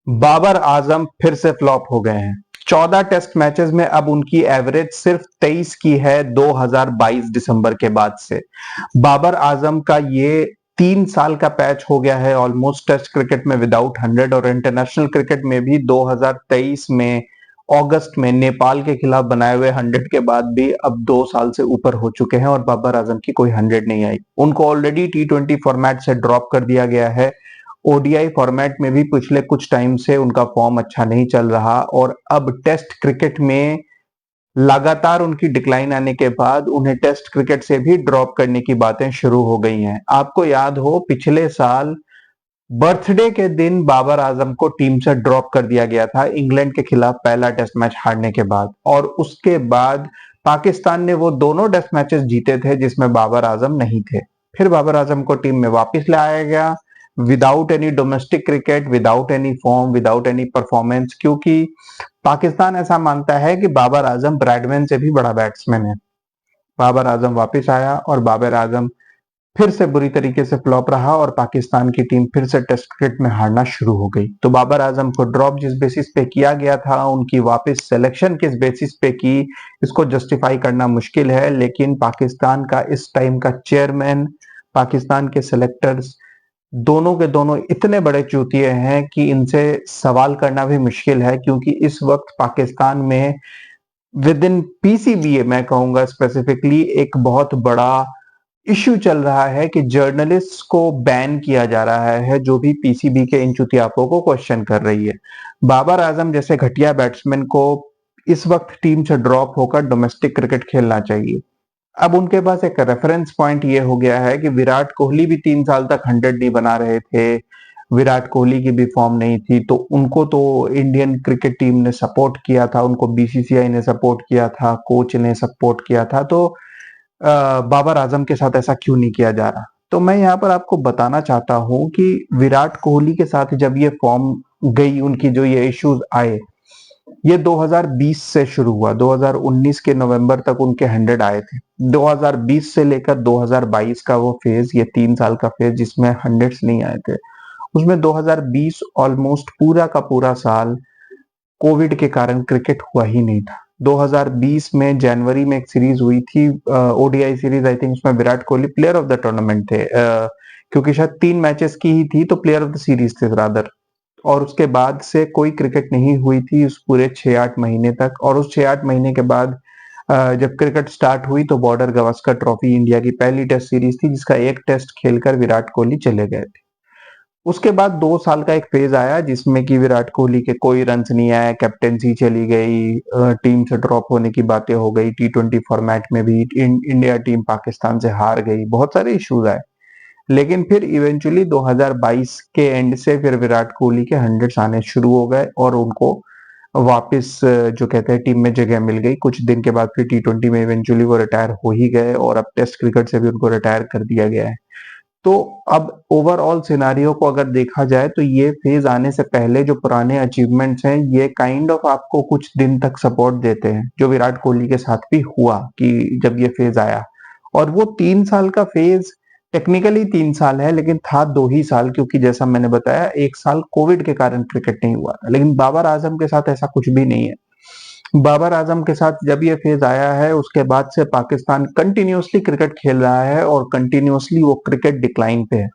बाबर आजम फिर से फ्लॉप हो गए हैं। 14 टेस्ट मैचेस में अब उनकी एवरेज सिर्फ 23 की है 2022 दिसंबर के बाद से। बाबर आजम का ये 3 साल का पैच हो गया है ऑलमोस्ट टेस्ट क्रिकेट में विदाउट 100 और इंटरनेशनल क्रिकेट में भी 2023 में अगस्त में नेपाल के खिलाफ बनाए हुए 100 के बाद भी अब 2 साल से ऊपर हो चुके हैं और बाबर आजम की कोई 100 नहीं आई। उनको ऑलरेडी T20 फॉर्मेट से ड्रॉप कर दिया गया है। ओडीआई फॉर्मेट में भी पिछले कुछ टाइम से उनका फॉर्म अच्छा नहीं चल रहा और अब टेस्ट क्रिकेट में लगातार उनकी डिक्लाइन आने के बाद उन्हें टेस्ट क्रिकेट से भी ड्रॉप करने की बातें शुरू हो गई हैं। आपको याद हो पिछले साल बर्थडे के दिन बाबर आजम को टीम से ड्रॉप कर दिया गया था इंग्लैंड के खिलाफ पहला टेस्ट मैच हारने के बाद और उसके बाद पाकिस्तान ने वो दोनों टेस्ट मैचेस जीते थे जिसमें बाबर आजम नहीं थे। फिर बाबर आजम को टीम में वापस लाया गया without any domestic cricket, without any form, without any performance, क्योंकि पाकिस्तान ऐसा मानता है कि बाबर आजम ब्रैडमैन से भी बड़ा बैट्समैन है। बाबर आजम वापस आया और बाबर आजम फिर से बुरी तरीके से फ्लॉप रहा और पाकिस्तान की टीम फिर से टेस्ट क्रिकेट में हारना शुरू हो गई। तो बाबर आजम को ड्रॉप जिस बेसिस पे किया गया था, उनकी वापस सिलेक्शन किस बेसिस पे की, इसको जस्टिफाई करना मुश्किल है। लेकिन पाकिस्तान का इस टाइम का चेयरमैन, पाकिस्तान के सिलेक्टर्स दोनों के दोनों इतने बड़े चूतिए हैं कि इनसे सवाल करना भी मुश्किल है, क्योंकि इस वक्त पाकिस्तान में विद इन पीसीबीए मैं कहूंगा स्पेसिफिकली एक बहुत बड़ा इश्यू चल रहा है कि जर्नलिस्ट को बैन किया जा रहा है जो भी पीसीबी के इन चुतियापों को क्वेश्चन कर रही है। बाबर आजम जैसे घटिया बैट्समैन को इस वक्त टीम से ड्रॉप होकर डोमेस्टिक क्रिकेट खेलना चाहिए। अब उनके पास एक रेफरेंस पॉइंट ये हो गया है कि विराट कोहली भी 3 साल तक 100 नहीं बना रहे थे, विराट कोहली की भी फॉर्म नहीं थी, तो उनको तो इंडियन क्रिकेट टीम ने सपोर्ट किया था, उनको बीसीसीआई ने सपोर्ट किया था, कोच ने सपोर्ट किया था, तो बाबर आजम के साथ ऐसा क्यों नहीं किया जा रहा। तो मैं यहाँ पर आपको बताना चाहता हूँ कि विराट कोहली के साथ जब ये फॉर्म गई, उनकी जो ये इश्यूज आए, ये 2020 से शुरू हुआ। 2019 के नवंबर तक उनके 100 आए थे। 2020 से लेकर 2022 का वो फेज, ये 3 साल का फेज जिसमें 100 नहीं आए थे, उसमें 2020 ऑलमोस्ट पूरा का पूरा साल कोविड के कारण क्रिकेट हुआ ही नहीं था। 2020 में जनवरी में एक सीरीज हुई थी, ओडीआई सीरीज, आई थिंक उसमें Virat Kohli player of the tournament थे, क्योंकि शायद 3 मैचेस की ही थी, तो प्लेयर ऑफ द सीरीज थे रादर। और उसके बाद से कोई क्रिकेट नहीं हुई थी उस पूरे 6-8 महीने तक। और उस 6-8 महीने के बाद जब क्रिकेट स्टार्ट हुई तो बॉर्डर गवास्कर ट्रॉफी इंडिया की पहली टेस्ट सीरीज थी जिसका एक टेस्ट खेलकर विराट कोहली चले गए थे। उसके बाद 2 साल का एक फेज आया जिसमें कि विराट कोहली के कोई रन नहीं आए, कैप्टेंसी चली गई, टीम से ड्रॉप होने की बातें हो गई, T20 फॉर्मेट में भी इंडिया टीम पाकिस्तान से हार गई, बहुत सारे इश्यूज आए। लेकिन फिर इवेंचुअली 2022 के एंड से फिर विराट कोहली के 100 आने शुरू हो गए और उनको वापस जो कहते हैं टीम में जगह मिल गई। कुछ दिन के बाद फिर T20 में इवेंचुअली वो रिटायर हो ही गए और अब टेस्ट क्रिकेट से भी उनको रिटायर कर दिया गया है। तो अब ओवरऑल सिनारियो को अगर देखा जाए तो ये फेज आने से पहले जो पुराने अचीवमेंट्स हैं ये काइंड ऑफ आपको कुछ दिन तक सपोर्ट देते हैं, जो विराट कोहली के साथ भी हुआ कि जब ये फेज आया। और वो 3 साल का फेज टेक्निकली 3 साल है लेकिन था 2 ही साल, क्योंकि जैसा मैंने बताया 1 साल कोविड के कारण क्रिकेट नहीं हुआ था। लेकिन बाबर आजम के साथ ऐसा कुछ भी नहीं है। बाबर आजम के साथ जब ये फेज आया है उसके बाद से पाकिस्तान कंटिन्यूसली क्रिकेट खेल रहा है और कंटिन्यूसली वो क्रिकेट डिक्लाइन पे है।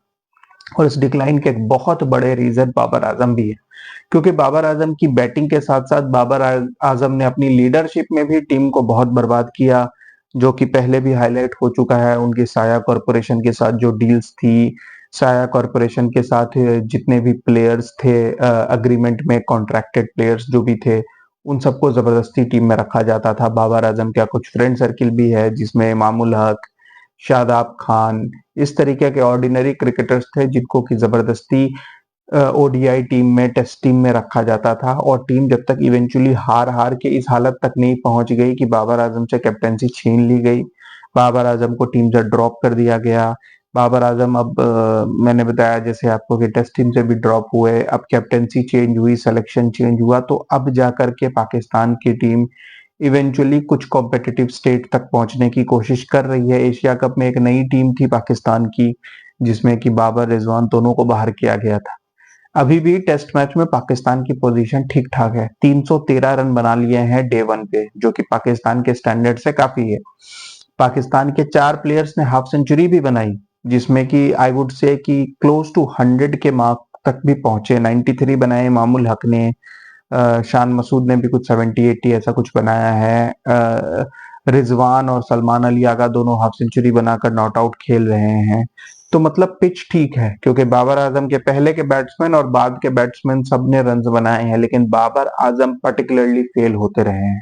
और इस डिक्लाइन के एक बहुत बड़े रीजन बाबर आजम भी है, क्योंकि बाबर आजम की बैटिंग के साथ साथ बाबर आजम ने अपनी लीडरशिप में भी टीम को बहुत बर्बाद किया, जो कि पहले भी हाईलाइट हो चुका है। उनकी साया कॉरपोरेशन के साथ जो डील्स थी, साया कॉरपोरेशन के साथ जितने भी प्लेयर्स थे अग्रीमेंट में, कॉन्ट्रैक्टेड प्लेयर्स जो भी थे, उन सबको जबरदस्ती टीम में रखा जाता था। बाबर आजम का कुछ फ्रेंड सर्किल भी है जिसमें इमामुल हक, शादाब खान, इस तरीके के ऑर्डिनरी क्रिकेटर्स थे जिनको की जबरदस्ती ओडीआई टीम में, टेस्ट टीम में रखा जाता था। और टीम जब तक इवेंचुअली हार हार के इस हालत तक नहीं पहुंच गई कि बाबर आजम से कैप्टेंसी छीन ली गई, बाबर आजम को टीम से ड्रॉप कर दिया गया। बाबर आजम अब मैंने बताया जैसे आपको कि टेस्ट टीम से भी ड्रॉप हुए, अब कैप्टेंसी चेंज हुई, सिलेक्शन चेंज हुआ, तो अब जाकर के पाकिस्तान की टीम इवेंचुअली कुछ कॉम्पिटिटिव स्टेट तक पहुंचने की कोशिश कर रही है। एशिया कप में एक नई टीम थी पाकिस्तान की जिसमें कि बाबर, रिजवान दोनों को बाहर किया गया था। अभी भी टेस्ट मैच में पाकिस्तान की पोजीशन ठीक ठाक है, 313 रन बना लिए हैं डे वन पे, जो कि पाकिस्तान के स्टैंडर्ड से काफी है। पाकिस्तान के 4 प्लेयर्स ने हाफ सेंचुरी भी बनाई, जिसमें कि आई वुड से कि क्लोज टू 100 के मार्क तक भी पहुंचे। 93 बनाए इमामुल हक ने, शान मसूद ने भी कुछ 70-80 ऐसा कुछ बनाया है। रिजवान और सलमान अली आगा दोनों हाफ सेंचुरी बनाकर नॉट आउट खेल रहे हैं। तो मतलब पिच ठीक है, क्योंकि बाबर आजम के पहले के बैट्समैन और बाद के बैट्समैन सबने रन बनाए हैं, लेकिन बाबर आजम पर्टिकुलरली फेल होते रहे हैं।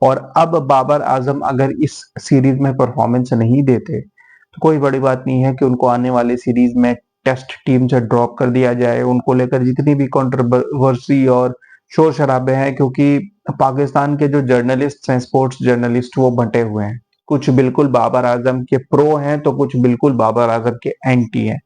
और अब बाबर आजम अगर इस सीरीज में परफॉर्मेंस नहीं देते तो कोई बड़ी बात नहीं है कि उनको आने वाले सीरीज में टेस्ट टीम से ड्रॉप कर दिया जाए। उनको लेकर जितनी भी कंट्रोवर्सी और शोर शराबे हैं, क्योंकि पाकिस्तान के जो जर्नलिस्ट हैं, स्पोर्ट्स जर्नलिस्ट, वो बंटे हुए हैं। कुछ बिल्कुल बाबर आजम के प्रो हैं तो कुछ बिल्कुल बाबर आजम के एंटी हैं।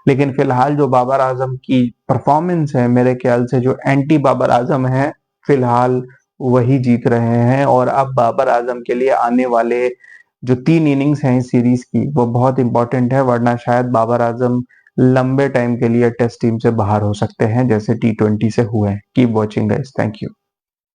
लेकिन फिलहाल जो बाबर आजम की परफॉर्मेंस है, मेरे ख्याल से जो एंटी बाबर आजम है फिलहाल वही जीत रहे हैं। और अब बाबर आजम के लिए आने वाले जो 3 इनिंग्स हैं इस सीरीज की, वो बहुत इंपॉर्टेंट है, वरना शायद बाबर आजम लंबे टाइम के लिए टेस्ट टीम से बाहर हो सकते हैं, जैसे T20 से हुए। Keep watching guys, thank you.